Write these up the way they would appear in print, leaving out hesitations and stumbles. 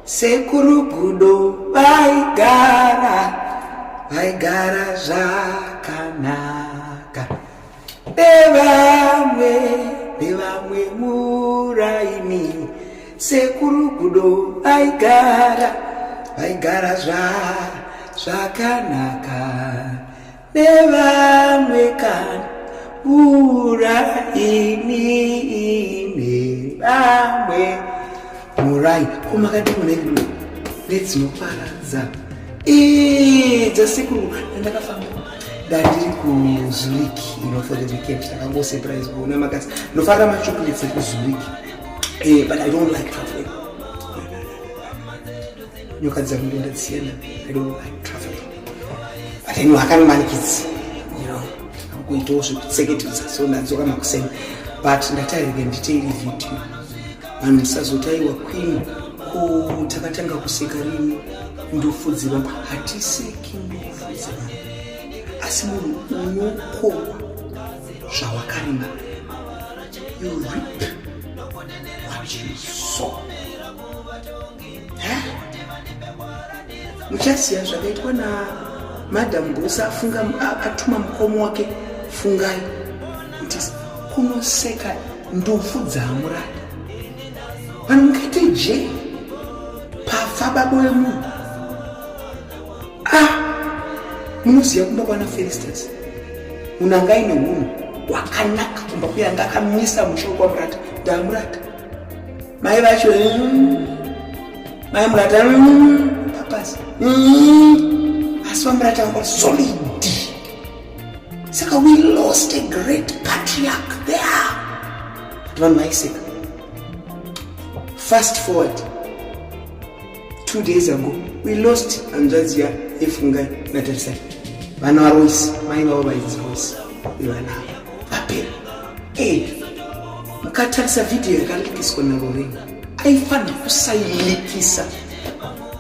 sekurugudo vaigara zvakanaka nevamwe muraini sekurugudo vaigara zvakanaka nevamwe kana muraini nevamwe murai kumakati munezvino nedzinoparadza dzasekuru ndakafamba ndandiri kuzurich for the weekend ndakangosurprise kuona makasi ndofarira machocolates ekuzurich but I don't like traveling. Nyoka dzangu ndadzisiyana. I don't like traveling. But anyway, I can't manage it. I'm going to also take it to so ndadzoka makuseni. But ndatairike nditeiri video. Vanhu sazotaiwa queen takatanga kuseka rini ndofudzira vanhu hatiseki ndofudzira vanhu asi munhu unokohwa zvawakarima you reap what you sow. Muchasiya zvakaitwa namadam Boss afunga atuma mukomo wake fungai kuti kunoseka ndofu dzamurada vanhu mukaite je pafa babo wemunhu munoziva kumba kwana Felicitas munhu anga aine hunhu hwakanaka kumba kuya anga akamisa musoro kwamurata ndamurata mai vacho mai murata papasi asi vamurata vanga solid saka we lost a great patriarch there vanhu vaiseka. Fast forward 2 days ago we lost Anjazia Efungai Natarisai vana varoisi mai vavo vaidzi roisi ivana vapera mukatarisa video yakalikiswa naLorraine aifanira kusailikisa.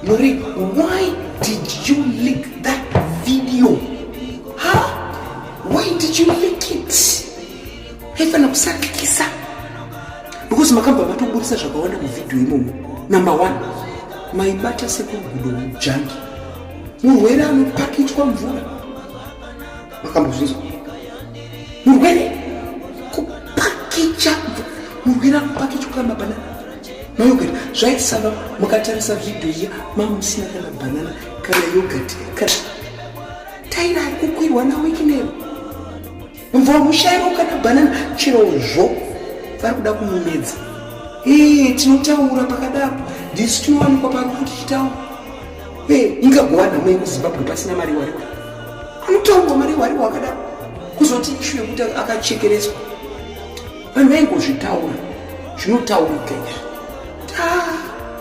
Lorraine, why did you leak that video? Why did you leak it? Aifanira kusailikisa because makamba matobudisa zvakawanda muvidhiyo imomo. Number 1, maibata sekugudo jangi murwere anopakichwa mvura makambozvinzwa murwere kupakicha murwere anopakichwa kana banana mayogurt zvaisava mukatarisa vidhiyo iya mamusina kana banana kana yogurt kana taira ari kukwirwa nawekinero mvura mushairo kana banana chirozvo vari kuda kumumedza. Tinotaura pakadaro ndisi tinowanikwa pari kuti chitaura ingagovana mwe muZimbabwe pasina mari wariwa anotaurwa mari wariwa akadaro kuzoti ishu yekuti akachekerezwa vanhu vaingozvitaura zvinotaurika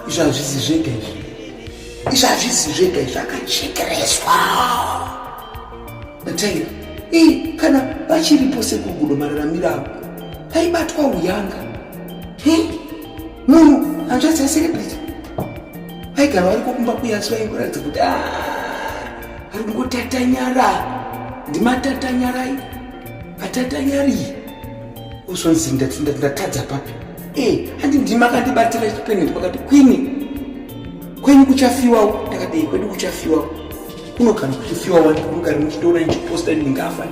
izvi hazvisi zvega izvi akachekerezwa nataira kana vachiripo sekugudo mararamiro avo vaibatwa uyanga munhu anzvadzi aserebrity vaigara vari kokumba kuyasi vaingoratidza kuti ari kungotatanyara ndimatatanyarayi atatanyari uzonzi ndatadza papi handi ndima akandibatira chipeneti pakati kwenyu kuchafiwawo ndakadei kwedu kuchafiwawo kunogara kuchifiwawo unogara muchitora nichiposta ndingafa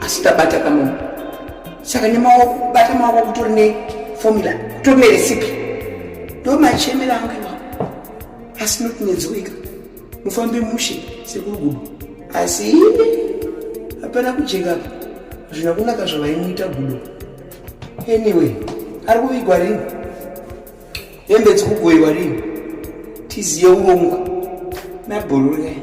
asi ndabata kamomo saka bata maoko kutori nefomula kutori neresipi ndomachemera angu iwawo asi noti nedzoweka mufambe mushe sekurugudo asi hapana kujekapa zvina kunaka zvavaimuita gudo. Anyway, ari kuvigwa rini hembe dzikugoyiwa rini tiziye urongwa nabhorore